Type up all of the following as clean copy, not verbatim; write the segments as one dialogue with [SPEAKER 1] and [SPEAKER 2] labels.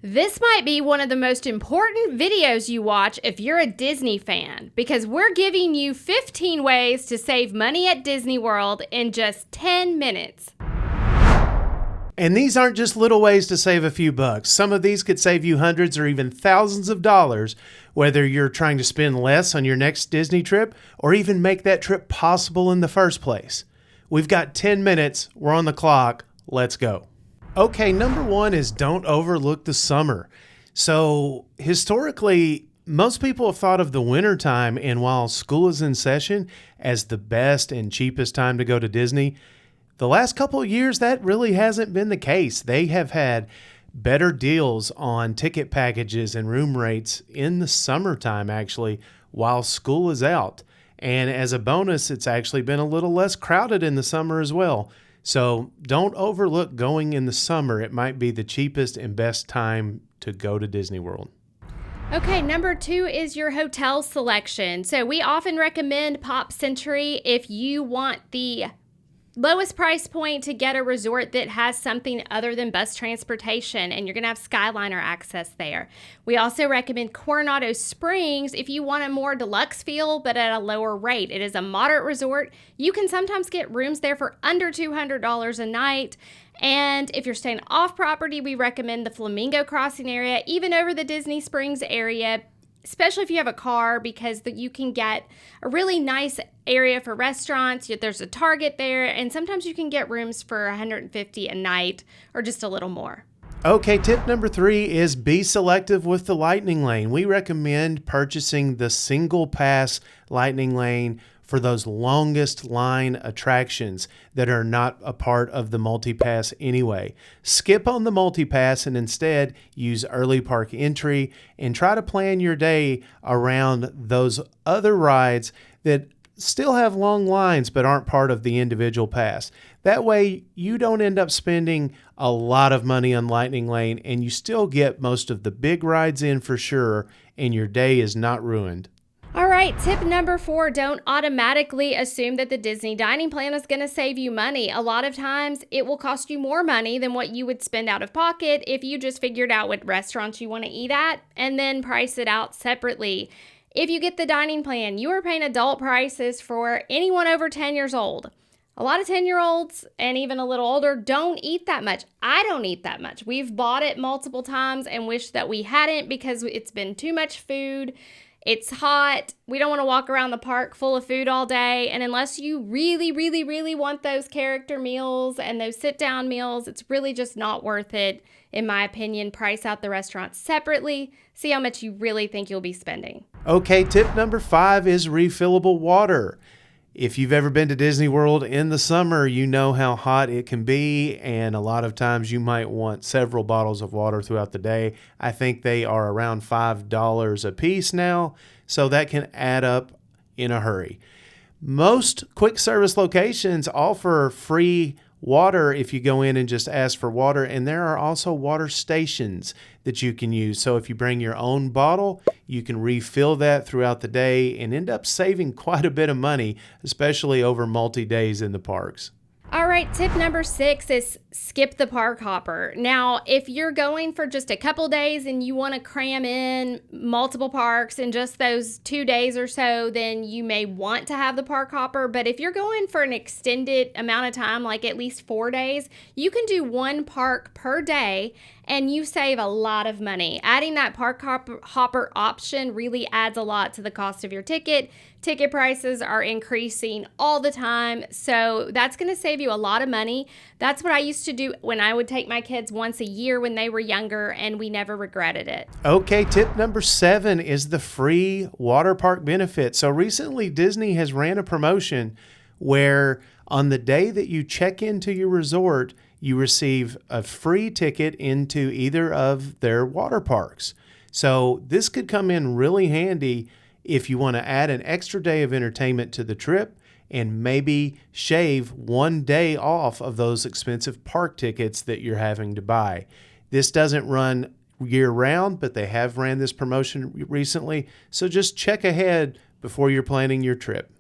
[SPEAKER 1] This might be one of the most important videos you watch if you're a Disney fan, because we're giving you 15 ways to save money at Disney World in just 10 minutes.
[SPEAKER 2] And these aren't just little ways to save a few bucks. Some of these could save you hundreds or even thousands of dollars, whether you're trying to spend less on your next Disney trip or even make that trip possible in the first place. We've got 10 minutes. We're on the clock. Let's go. Okay, number one is don't overlook the summer. So historically, most people have thought of the winter time and while school is in session as the best and cheapest time to go to Disney. The last couple of years, that really hasn't been the case. They have had better deals on ticket packages and room rates in the summertime, actually, while school is out. And as a bonus, it's actually been a little less crowded in the summer as well. So don't overlook going in the summer. It might be the cheapest and best time to go to Disney World.
[SPEAKER 1] Okay, number two is your hotel selection. So we often recommend Pop Century if you want the lowest price point to get a resort that has something other than bus transportation, and you're going to have Skyliner access there. We also recommend Coronado Springs if you want a more deluxe feel but at a lower rate. It is a moderate resort. You can sometimes get rooms there for under $200 a night. And if you're staying off property, we recommend the Flamingo Crossing area, even over the Disney Springs area, especially if you have a car, because you can get a really nice area for restaurants. There's a Target there, and sometimes you can get rooms for $150 a night or just a little more.
[SPEAKER 2] Okay, tip number three is be selective with the Lightning Lane. We recommend purchasing the single pass Lightning Lane for those longest line attractions that are not a part of the multi-pass anyway. Skip on the multi-pass and instead use early park entry and try to plan your day around those other rides that still have long lines but aren't part of the individual pass. That way you don't end up spending a lot of money on Lightning Lane and you still get most of the big rides in for sure, and your day is not ruined.
[SPEAKER 1] All right, tip number four, don't automatically assume that the Disney dining plan is going to save you money. A lot of times it will cost you more money than what you would spend out of pocket if you just figured out what restaurants you want to eat at and then price it out separately. If you get the dining plan, you are paying adult prices for anyone over 10 years old. A lot of 10-year-olds and even a little older don't eat that much. I don't eat that much. We've bought it multiple times and wish that we hadn't because it's been too much food. It's hot. We don't want to walk around the park full of food all day. And unless you really, really, really want those character meals and those sit-down meals, it's really just not worth it, in my opinion. Price out the restaurants separately. See how much you really think you'll be spending.
[SPEAKER 2] Okay, tip number five is refillable water. If you've ever been to Disney World in the summer, you know how hot it can be, and a lot of times you might want several bottles of water throughout the day. I think they are around $5 a piece now, so that can add up in a hurry. Most quick service locations offer free water if you go in and just ask for water, and there are also water stations that you can use. So if you bring your own bottle, you can refill that throughout the day and end up saving quite a bit of money, especially over multi-days in the parks.
[SPEAKER 1] All right, tip number 6 is skip the park hopper. Now, if you're going for just a couple days and you want to cram in multiple parks in just those 2 days or so, then you may want to have the park hopper. But if you're going for an extended amount of time, like at least 4 days, you can do one park per day and you save a lot of money. Adding that park hopper option really adds a lot to the cost of your ticket. Ticket prices are increasing all the time, so that's going to save you a lot of money. That's what I used to do when I would take my kids once a year when they were younger, and we never regretted it.
[SPEAKER 2] Okay, tip number 7 is the free water park benefit. So recently, Disney has ran a promotion where on the day that you check into your resort, you receive a free ticket into either of their water parks. So this could come in really handy if you want to add an extra day of entertainment to the trip and maybe shave one day off of those expensive park tickets that you're having to buy. This doesn't run year round, but they have ran this promotion recently. So just check ahead before you're planning your trip.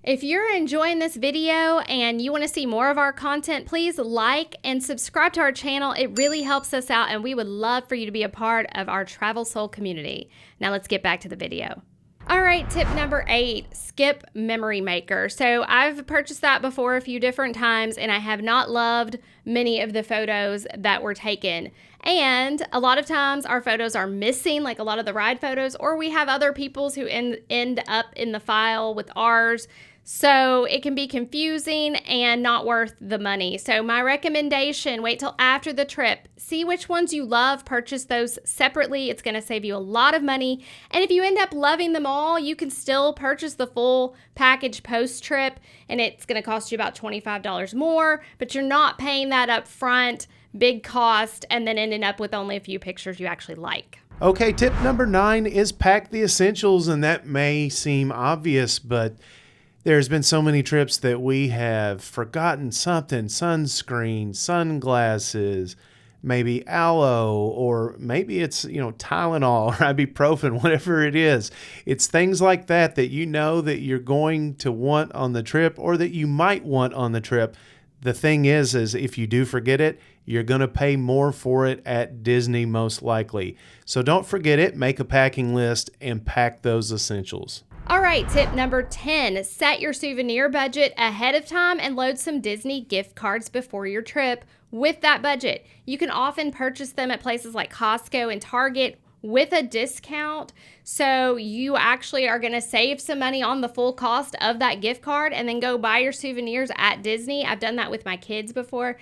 [SPEAKER 1] If you're enjoying this video and you want to see more of our content, please like and subscribe to our channel. It really helps us out, and we would love for you to be a part of our Travel Soul community. Now let's get back to the video. All right, tip number 8, skip memory maker. So I've purchased that before a few different times, and I have not loved many of the photos that were taken. And a lot of times our photos are missing, like a lot of the ride photos, or we have other people's who end up in the file with ours. So it can be confusing and not worth the money. So my recommendation, wait till after the trip. See which ones you love, purchase those separately. It's going to save you a lot of money. And if you end up loving them all, you can still purchase the full package post-trip, and it's going to cost you about $25 more, but you're not paying that up front, big cost, and then ending up with only a few pictures you actually like.
[SPEAKER 2] Okay, tip number 9 is pack the essentials, and that may seem obvious, but there's been so many trips that we have forgotten something: sunscreen, sunglasses, maybe aloe, or maybe it's, Tylenol or ibuprofen, whatever it is. It's things like that that you know that you're going to want on the trip, or that you might want on the trip. The thing is if you do forget it, you're going to pay more for it at Disney most likely. So don't forget it, make a packing list and pack those essentials.
[SPEAKER 1] All right, tip number 10, set your souvenir budget ahead of time and load some Disney gift cards before your trip with that budget. You can often purchase them at places like Costco and Target with a discount. So you actually are going to save some money on the full cost of that gift card and then go buy your souvenirs at Disney. I've done that with my kids before.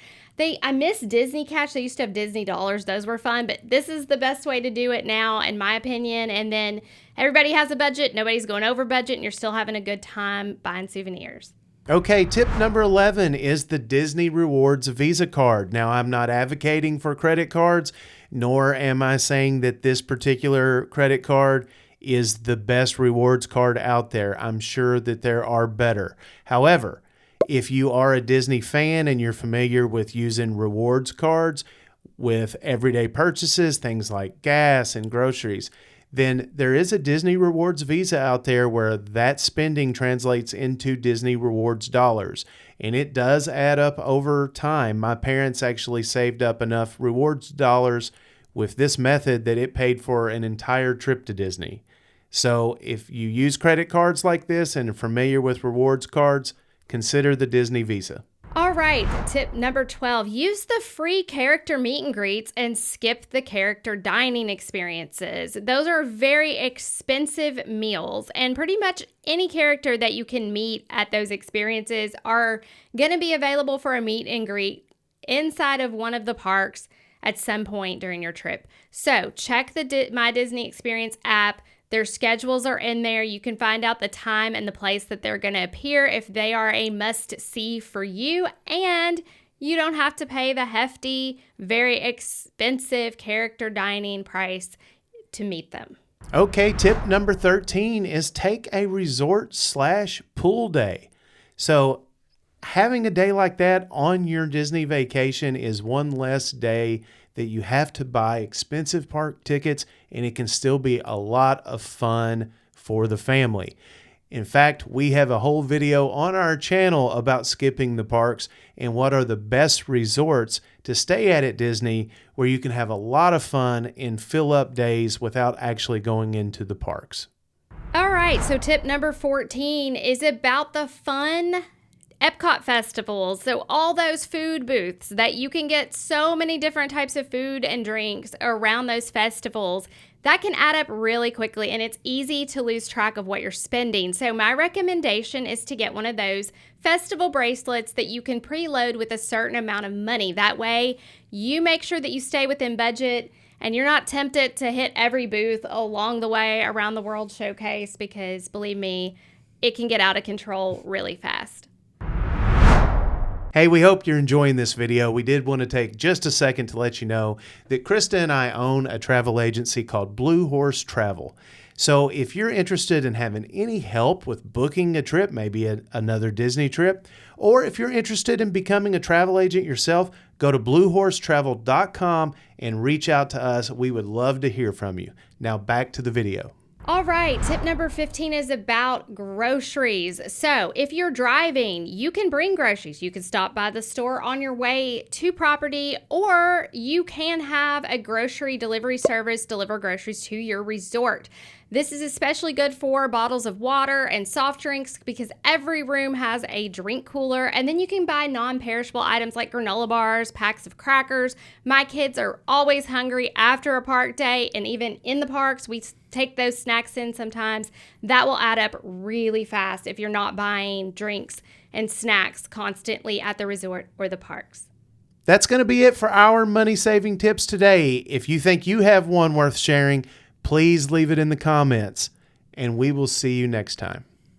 [SPEAKER 1] I miss Disney Cash. They used to have Disney dollars. Those were fun, but this is the best way to do it now, in my opinion. And then everybody has a budget. Nobody's going over budget, and you're still having a good time buying souvenirs.
[SPEAKER 2] Okay, tip number 11 is the Disney Rewards Visa card. Now, I'm not advocating for credit cards, nor am I saying that this particular credit card is the best rewards card out there. I'm sure that there are better. However, if you are a Disney fan and you're familiar with using rewards cards with everyday purchases, things like gas and groceries, then there is a Disney Rewards Visa out there where that spending translates into Disney Rewards dollars. And it does add up over time. My parents actually saved up enough rewards dollars with this method that it paid for an entire trip to Disney. So if you use credit cards like this and are familiar with rewards cards, consider the Disney Visa.
[SPEAKER 1] All right, tip number 12, use the free character meet and greets and skip the character dining experiences. Those are very expensive meals, and pretty much any character that you can meet at those experiences are going to be available for a meet and greet inside of one of the parks at some point during your trip. So check the My Disney Experience app. Their schedules are in there. You can find out the time and the place that they're going to appear if they are a must-see for you. And you don't have to pay the hefty, very expensive character dining price to meet them.
[SPEAKER 2] Okay, tip number 13 is take a resort/pool day. So having a day like that on your Disney vacation is one less day that you have to buy expensive park tickets, and it can still be a lot of fun for the family. In fact, we have a whole video on our channel about skipping the parks and what are the best resorts to stay at Disney, where you can have a lot of fun and fill up days without actually going into the parks.
[SPEAKER 1] All right, so tip number 14 is about the fun Epcot festivals. So all those food booths that you can get so many different types of food and drinks around those festivals, that can add up really quickly, and it's easy to lose track of what you're spending. So my recommendation is to get one of those festival bracelets that you can preload with a certain amount of money. That way you make sure that you stay within budget and you're not tempted to hit every booth along the way around the World Showcase, because believe me, it can get out of control really fast.
[SPEAKER 2] Hey, we hope you're enjoying this video. We did want to take just a second to let you know that Krista and I own a travel agency called Blue Horse Travel. So if you're interested in having any help with booking a trip, maybe another Disney trip, or if you're interested in becoming a travel agent yourself, go to bluehorsetravel.com and reach out to us. We would love to hear from you. Now back to the video.
[SPEAKER 1] All right, tip number 15 is about groceries. So, if you're driving, you can bring groceries. You can stop by the store on your way to property, or you can have a grocery delivery service deliver groceries to your resort. This is especially good for bottles of water and soft drinks because every room has a drink cooler. And then you can buy non-perishable items like granola bars, packs of crackers. My kids are always hungry after a park day, and even in the parks, we take those snacks in sometimes. That will add up really fast if you're not buying drinks and snacks constantly at the resort or the parks.
[SPEAKER 2] That's going to be it for our money saving tips today. If you think you have one worth sharing, please leave it in the comments, and we will see you next time.